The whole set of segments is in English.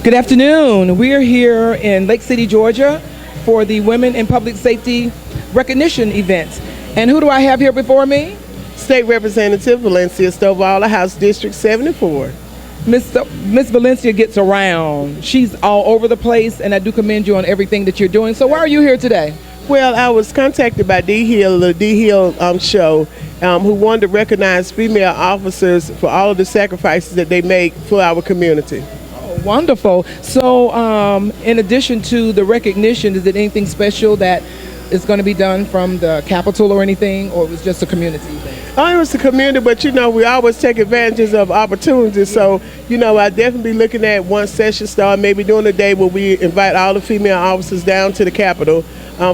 Good afternoon. We are here in Lake City, Georgia for the Women in Public Safety Recognition event. And who do I have here before me? State Representative Valencia Stovall, House District 74. Miss Valencia gets around. She's all over the place, and I do commend you on everything that you're doing. So why are you here today? Well, I was contacted by D Hill, the D Hill show, who wanted to recognize female officers for all of the sacrifices that they make for our community. Wonderful. So in addition to the recognition, is it anything special that is going to be done from the Capitol or anything, or it was just a community thing? Oh, it was the community, but we always take advantages of opportunities. So, I definitely be looking at one session start, maybe during the day where we invite all the female officers down to the Capitol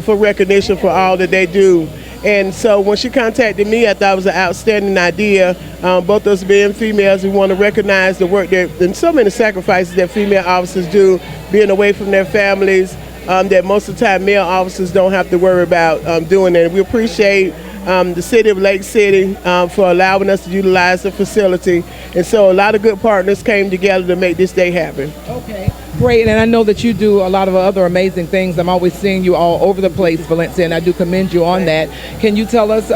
for recognition for all that they do. And so when she contacted me, I thought it was an outstanding idea. Both of us being females, we want to recognize the work and so many sacrifices that female officers do, being away from their families, that most of the time male officers don't have to worry about doing that. We appreciate the city of Lake City for allowing us to utilize the facility. And so a lot of good partners came together to make this day happen. Okay. Great, and I know that you do a lot of other amazing things. I'm always seeing you all over the place, Valencia, and I do commend you on that. Can you tell us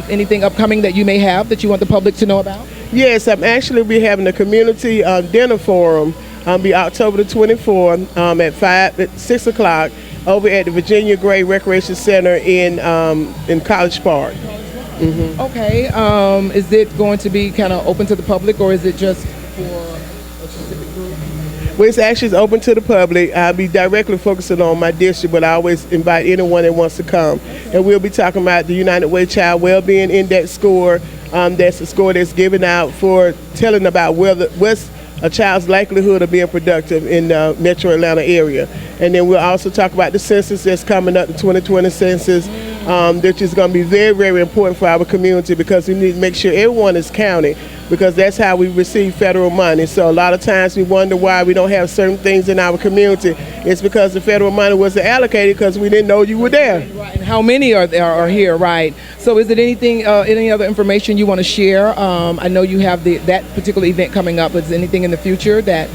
anything upcoming that you may have that you want the public to know about? Yes, I'm actually be having a community dinner forum. Be October the 24th at 6 o'clock over at the Virginia Gray Recreation Center in College Park. Mm-hmm. Okay, is it going to be kind of open to the public, or is it just for a specific group? Well, it's actually open to the public. I'll be directly focusing on my district, but I always invite anyone that wants to come. And we'll be talking about the United Way Child Wellbeing Index score. That's a score that's given out for telling about what's a child's likelihood of being productive in the metro Atlanta area. And then we'll also talk about the census that's coming up, the 2020 census, which is going to be very, very important for our community because we need to make sure everyone is counted, because that's how we receive federal money. So a lot of times we wonder why we don't have certain things in our community. It's because the federal money wasn't allocated because we didn't know you were there. Right. And how many are here, right? So is it anything, any other information you want to share? I know you have that particular event coming up, but is there anything in the future that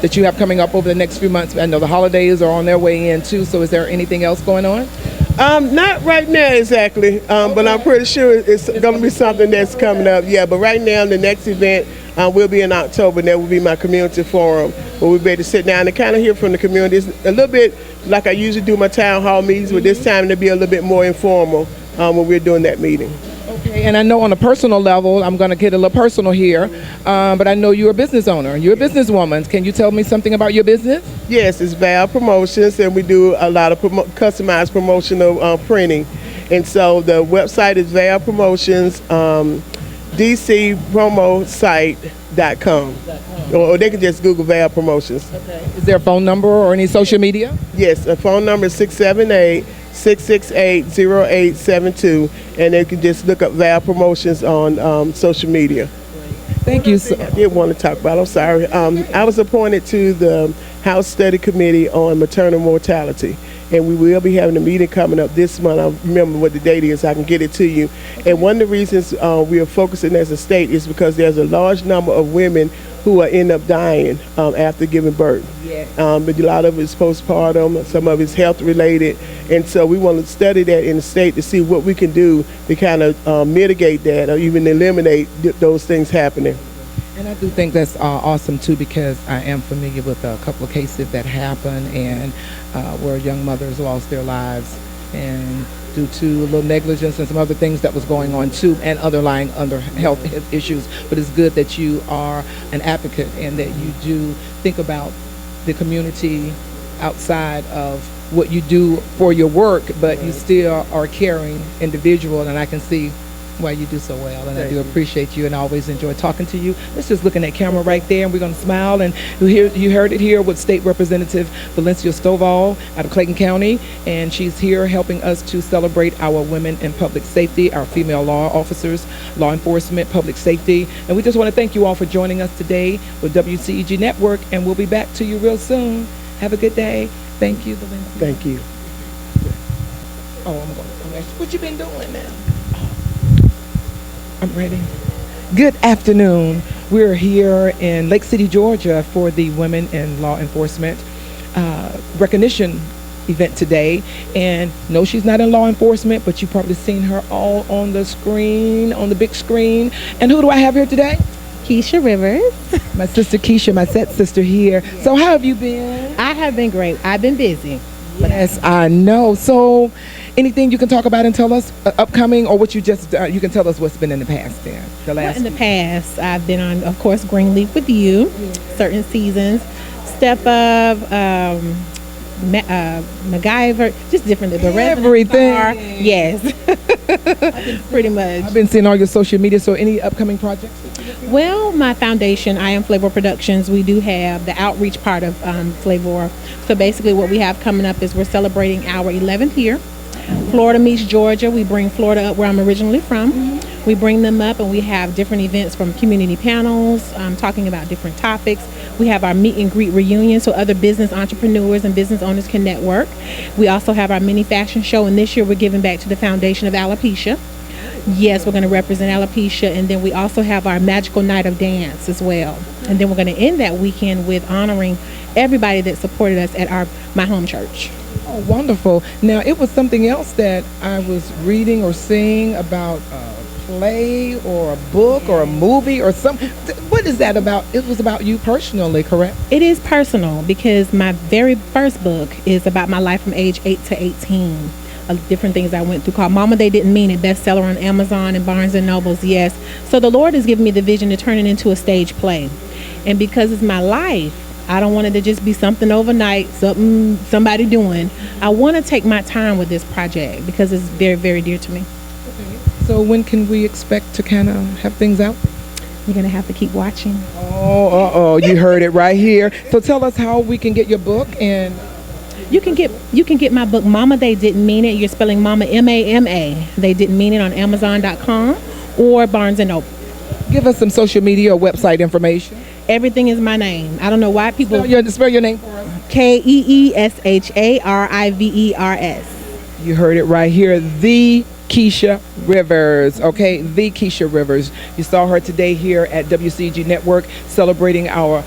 that you have coming up over the next few months? I know the holidays are on their way in too, so is there anything else going on? Not right now exactly, but I'm pretty sure it's going to be something that's coming up. Yeah, but right now the next event will be in October, and that will be my community forum where we'll be able to sit down and kind of hear from the community. It's a little bit like I usually do my town hall meetings, but this time it'll be a little bit more informal when we're doing that meeting. Okay, and I know on a personal level, I'm going to get a little personal here, but I know you're a business owner. You're a businesswoman. Can you tell me something about your business? Yes, it's Val Promotions, and we do a lot of customized promotional printing. And so the website is Val Promotions, dcpromosite.com. Or they can just Google Val Promotions. Okay. Is there a phone number or any social media? Yes, the phone number is 678-668-0872, and they can just look up Val Promotions on social media. Thank you. I did want to talk about, I'm sorry. I was appointed to the House Study Committee on Maternal Mortality, and we will be having a meeting coming up this month. I remember what the date is, I can get it to you. And one of the reasons we are focusing as a state is because there's a large number of women who end up dying after giving birth. Yes. But a lot of it is postpartum, some of it's health related, and so we want to study that in the state to see what we can do to kind of mitigate that or even eliminate those things happening. And I do think that's awesome too, because I am familiar with a couple of cases that happen and where young mothers lost their lives and due to a little negligence and some other things that was going on too, and underlying health issues. But it's good that you are an advocate and that you do think about the community outside of what you do for your work, but you still are a caring individual, and I can see why you do so well, and I do appreciate you and I always enjoy talking to you. Let's just look in that camera right there, and we're going to smile. And you heard it here with State Representative Valencia Stovall out of Clayton County, and she's here helping us to celebrate our women in public safety, our female law officers, law enforcement, public safety. And we just want to thank you all for joining us today with WCEG Network, and we'll be back to you real soon. Have a good day. Thank you, Valencia. Thank you. Oh, I'm going to ask you, what you been doing now? I'm ready. Good afternoon. We're here in Lake City, Georgia for the Women in Law Enforcement recognition event today. And no, she's not in law enforcement, but you've probably seen her all on the screen, on the big screen. And who do I have here today? Keisha Rivers. My sister Keisha, my set sister here. So how have you been? I have been great. I've been busy. Yes, I know. So anything you can talk about and tell us upcoming, or what you just, you can tell us what's been in the past then, the last In the past, I've been on, of course, Greenleaf with you, certain seasons, Step Up, MacGyver, just different. The Everything. Yes, pretty much. I've been seeing all your social media. So any upcoming projects? Well, my foundation, I Am Flavor Productions, we do have the outreach part of Flavor. So basically what we have coming up is we're celebrating our 11th year. Florida meets Georgia. We bring Florida up where I'm originally from. We bring them up and we have different events from community panels, talking about different topics. We have our meet and greet reunion so other business entrepreneurs and business owners can network. We also have our mini fashion show, and this year we're giving back to the foundation of alopecia. Yes, we're going to represent alopecia, and then we also have our magical night of dance as well. And then we're going to end that weekend with honoring everybody that supported us at my home church. Oh, wonderful. Now, it was something else that I was reading or seeing about a play or a book or a movie or something. What is that about? It was about you personally, correct? It is personal because my very first book is about my life from age 8 to 18. Different things I went through, called Mama They Didn't Mean It, bestseller on Amazon and Barnes and Nobles. Yes. So the Lord has given me the vision to turn it into a stage play. And because it's my life, I don't want it to just be something overnight, something somebody doing. I want to take my time with this project because it's very, very dear to me. So when can we expect to kind of have things out? You're going to have to keep watching. Oh, you heard it right here. So tell us how we can get your book. And you can get my book, Mama They Didn't Mean It. You're spelling Mama M-A-M-A. They Didn't Mean It on Amazon.com or Barnes and Noble. Give us some social media or website information. Everything is my name. I don't know why people... Spell your name for us. Keisharivers. You heard it right here. The Keisha Rivers. Okay, the Keisha Rivers. You saw her today here at WCEG Network celebrating our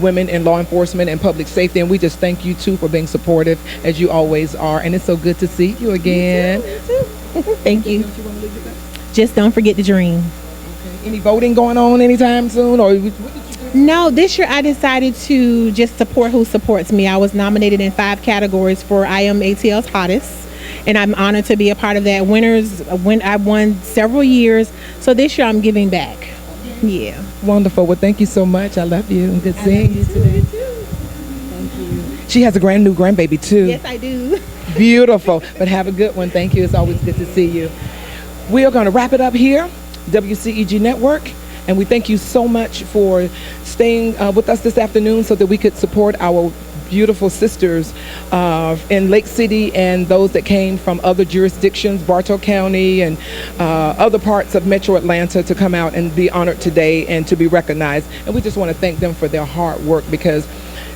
women in law enforcement and public safety. And we just thank you, too, for being supportive, as you always are. And it's so good to see you again. Me too. Thank you. Just don't forget to dream. Okay. Any voting going on anytime soon? Or what did you do? No, this year I decided to just support who supports me. I was nominated in 5 categories for I Am ATL's Hottest. And I'm honored to be a part of that. I won several years. So this year I'm giving back. Yeah. Wonderful. Well, thank you so much. I love you. And good seeing you today. Thank you. She has a brand new grandbaby, too. Yes, I do. Beautiful. But have a good one. Thank you. It's always good to see you. We are going to wrap it up here, WCEG Network. And we thank you so much for staying with us this afternoon so that we could support our beautiful sisters in Lake City and those that came from other jurisdictions, Bartow County and other parts of Metro Atlanta, to come out and be honored today and to be recognized. And we just want to thank them for their hard work, because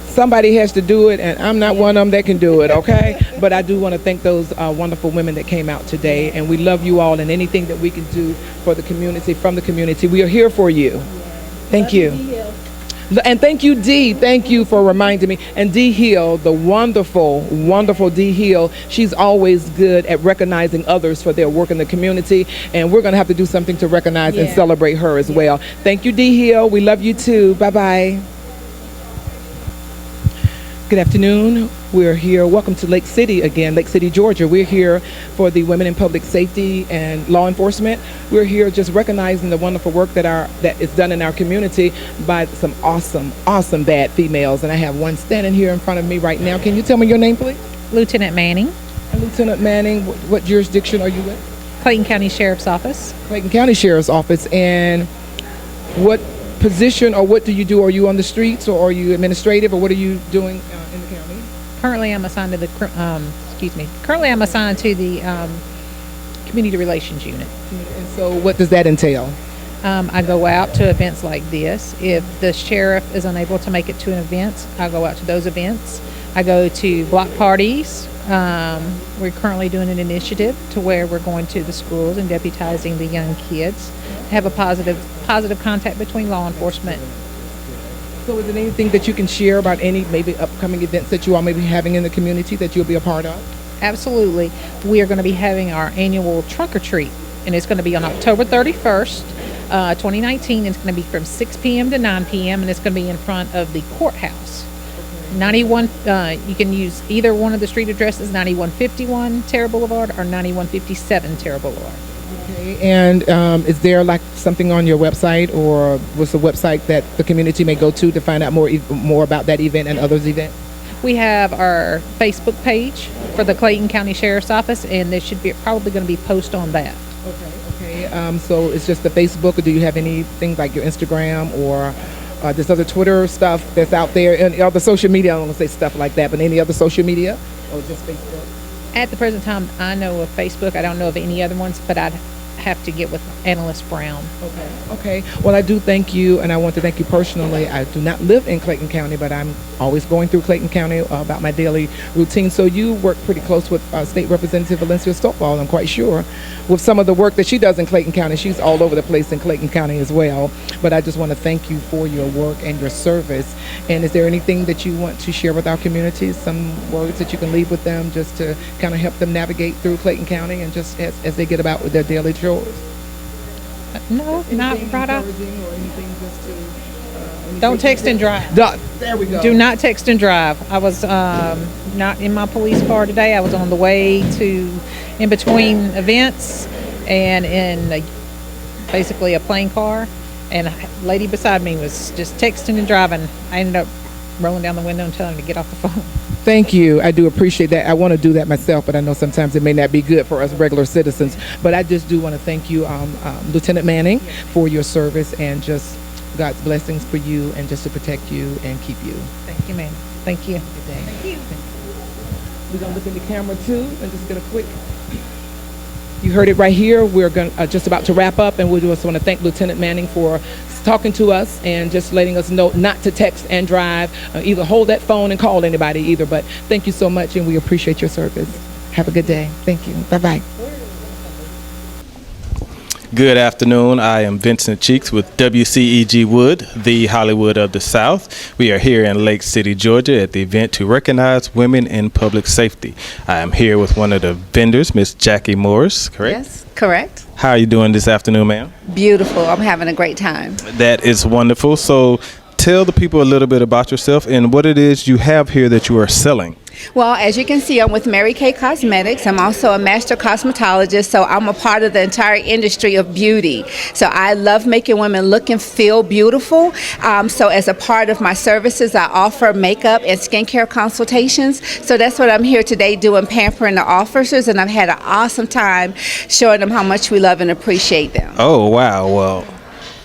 somebody has to do it, and I'm not one of them that can do it, okay? But I do want to thank those wonderful women that came out today, and we love you all, and anything that we can do for the community, from the community, we are here for you. Thank you. And thank you, Dee. Thank you for reminding me. And Dee Hill, the wonderful, wonderful Dee Hill, she's always good at recognizing others for their work in the community. And we're going to have to do something to recognize and celebrate her as well. Thank you, Dee Hill. We love you too. Bye-bye. Good afternoon. We're here. Welcome to Lake City again, Lake City, Georgia. We're here for the Women in Public Safety and Law Enforcement. We're here just recognizing the wonderful work that is done in our community by some awesome bad females. And I have one standing here in front of me right now. Can you tell me your name, please? Lieutenant Manning. And Lieutenant Manning, what jurisdiction are you with? Clayton County Sheriff's Office. Clayton County Sheriff's Office. And what position or what do you do? Are you on the streets, or are you administrative, or what are you doing in the county? Currently, I'm assigned to the Community Relations Unit. And so, what does that entail? I go out to events like this. If the sheriff is unable to make it to an event, I go out to those events. I go to block parties, We're currently doing an initiative to where we're going to the schools and deputizing the young kids, have a positive contact between law enforcement. So is there anything that you can share about any maybe upcoming events that you all may be having in the community that you'll be a part of? Absolutely. We are going to be having our annual trunk or treat, and it's going to be on October 31st, 2019. It's going to be from 6 p.m. to 9 p.m., and it's going to be in front of the courthouse. 91, you can use either one of the street addresses, 9151 Terra Boulevard or 9157 Terra Boulevard. Okay, and is there like something on your website, or what's the website that the community may go to find out more about that event and others events? We have our Facebook page for the Clayton County Sheriff's Office, and there should be probably going to be post on that. Okay. So it's just the Facebook, or do you have anything like your Instagram or this other Twitter stuff that's out there and other social media? I don't want to say stuff like that, but any other social media or just Facebook? At the present time, I know of Facebook. I don't know of any other ones, but I'd have to get with Analyst Brown. Okay. Well, I do thank you, and I want to thank you personally. I do not live in Clayton County, but I'm always going through Clayton County about my daily routine. So you work pretty close with State Representative Valencia Stovall, I'm quite sure, with some of the work that she does in Clayton County. She's all over the place in Clayton County as well. But I just want to thank you for your work and your service. And is there anything that you want to share with our community, some words that you can leave with them just to kind of help them navigate through Clayton County and just as they get about with their daily chores? No, not right off. Don't text and drive. There we go. Do not text and drive. I was not in my police car today. I was on the way to in between events and in basically a plane car, and a lady beside me was just texting and driving. I ended up rolling down the window and telling her to get off the phone. Thank you. I do appreciate that. I want to do that myself, but I know sometimes it may not be good for us regular citizens. But I just do want to thank you, Lieutenant Manning, for your service, and just God's blessings for you and just to protect you and keep you. Thank you, ma'am. Thank you. Good day. Thank you. We're going to look in the camera too and just get a quick. You heard it right here. We're going just about to wrap up, and we just want to thank Lieutenant Manning for talking to us and just letting us know not to text and drive, either hold that phone and call anybody either. But thank you so much, and we appreciate your service. Have a good day. Thank you. Bye-bye. Good afternoon. I am Vincent Cheeks with WCEG Wood, the Hollywood of the South. We are here in Lake City, Georgia at the event to recognize women in public safety. I am here with one of the vendors, Miss Jackie Morris, correct? Yes, correct. How are you doing this afternoon, ma'am? Beautiful. I'm having a great time. That is wonderful. So tell the people a little bit about yourself and what it is you have here that you are selling. Well, as you can see, I'm with Mary Kay Cosmetics. I'm also a master cosmetologist, so I'm a part of the entire industry of beauty. So I love making women look and feel beautiful. So as a part of my services, I offer makeup and skincare consultations. So that's what I'm here today doing, pampering the officers, and I've had an awesome time showing them how much we love and appreciate them. Oh, wow. Well,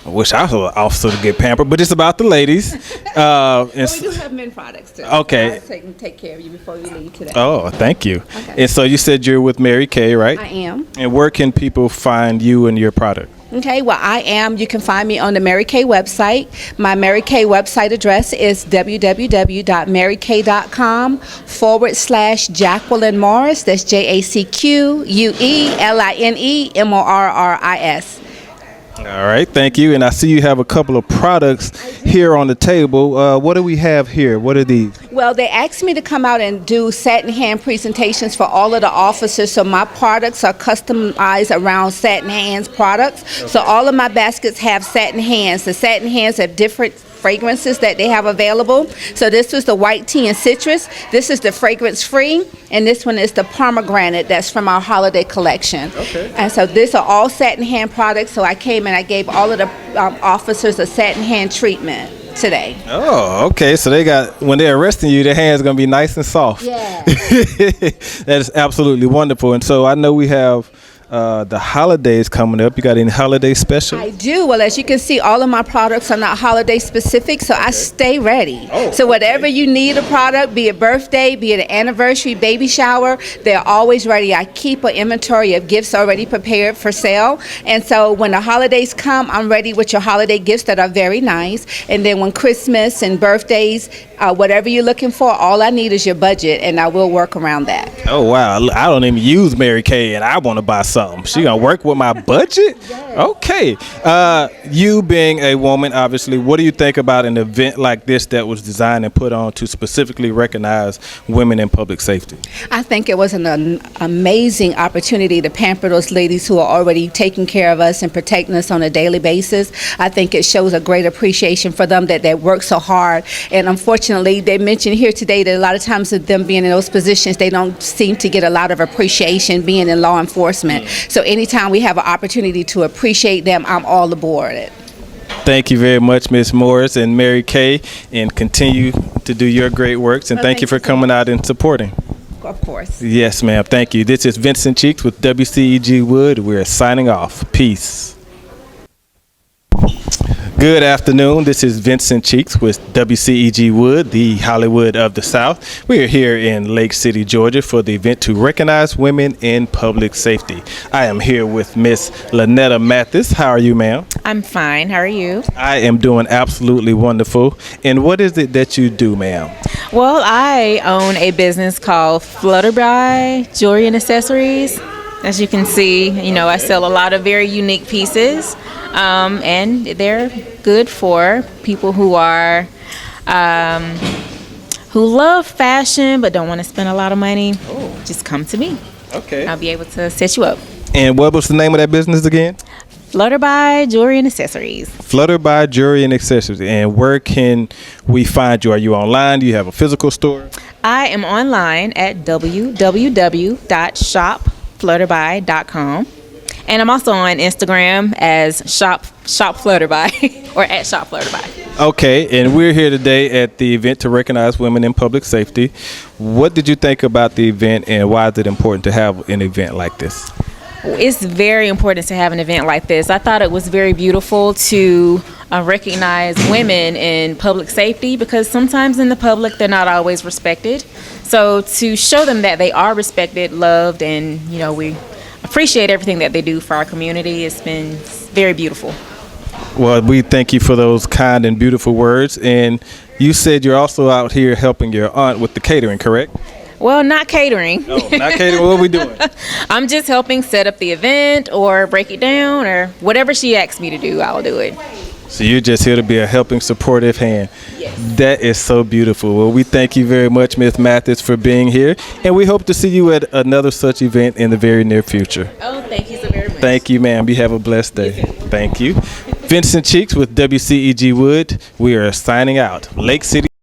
I wish I was also to get pampered, but it's about the ladies. Well, we do have men products too. Okay. So I can take care of you before you leave today. Oh, thank you. Okay. And so you said you're with Mary Kay, right? I am. And where can people find you and your product? Okay, well, I am. You can find me on the Mary Kay website. My Mary Kay website address is www.marykay.com/Jacqueline Morris. That's JACQUELINEMORRIS. All right, thank you. And I see you have a couple of products here on the table. What do we have here? What are these? Well, they asked me to come out and do satin hand presentations for all of the officers, so my products are customized around satin hands products. Okay. So all of my baskets have satin hands. The satin hands have different fragrances that they have available. So this was the white tea and citrus. This is the fragrance free, and this one is the pomegranate. That's from our holiday collection. Okay. And so these are all satin hand products. So I came and I gave all of the officers a satin hand treatment today. Oh, okay. So they got, when they're arresting you, their hands going to be nice and soft. Yeah. That is absolutely wonderful. And so I know we have the holidays coming up. You got any holiday special? I do. Well, as you can see, all of my products are not holiday specific, so I stay ready. Oh, so whatever you need a product, be it birthday, be it an anniversary, baby shower, they're always ready. I keep an inventory of gifts already prepared for sale. And so when the holidays come, I'm ready with your holiday gifts that are very nice. And then when Christmas and birthdays, whatever you're looking for, all I need is your budget, and I will work around that. Oh wow! I don't even use Mary Kay, and I want to buy something. She gonna work with my budget? Okay. You being a woman, obviously, what do you think about an event like this that was designed and put on to specifically recognize women in public safety? I think it was an amazing opportunity to pamper those ladies who are already taking care of us and protecting us on a daily basis. I think it shows a great appreciation for them that they work so hard. And unfortunately, they mentioned here today that a lot of times of them being in those positions, they don't seem to get a lot of appreciation being in law enforcement. So anytime we have an opportunity to appreciate them, I'm all aboard it. Thank you very much, Ms. Morris and Mary Kay, and continue to do your great works. And thank you for coming out and supporting. Of course. Yes, ma'am. Thank you. This is Vincent Cheeks with WCEG Wood. We're signing off. Peace. Good afternoon. This is Vincent Cheeks with WCEG Wood, the Hollywood of the South. We are here in Lake City, Georgia for the event to recognize women in public safety. I am here with Miss Lynetta Mathis. How are you, ma'am? I'm fine. How are you? I am doing absolutely wonderful. And what is it that you do, ma'am? Well, I own a business called Flutterby Jewelry and Accessories. As you can see, I sell a lot of very unique pieces, and they're good for people who are who love fashion but don't want to spend a lot of money. Just come to me. Okay. I'll be able to set you up. And what was the name of that business again? Flutterby Jewelry and Accessories. Flutterby Jewelry and Accessories. And where can we find you? Are you online? Do you have a physical store? I am online at www.shopflutterby.com. And I'm also on Instagram as Shop Flutterby or at Shop Flutterby. Okay, and we're here today at the event to recognize women in public safety. What did you think about the event, and why is it important to have an event like this? It's very important to have an event like this. I thought it was very beautiful to recognize women in public safety, because sometimes in the public they're not always respected. So to show them that they are respected, loved, and we appreciate everything that they do for our community, it's been very beautiful. Well, we thank you for those kind and beautiful words. And you said you're also out here helping your aunt with the catering, correct? Well, not catering. Oh, not catering. What are we doing? I'm just helping set up the event or break it down, or whatever she asks me to do, I'll do it. So you're just here to be a helping, supportive hand. Yes. That is so beautiful. Well, we thank you very much, Ms. Mathis, for being here. And we hope to see you at another such event in the very near future. Oh, thank you so very much. Thank you, ma'am. You have a blessed day. Thank you. Vincent Cheeks with WCEG Wood. We are signing out. Lake City.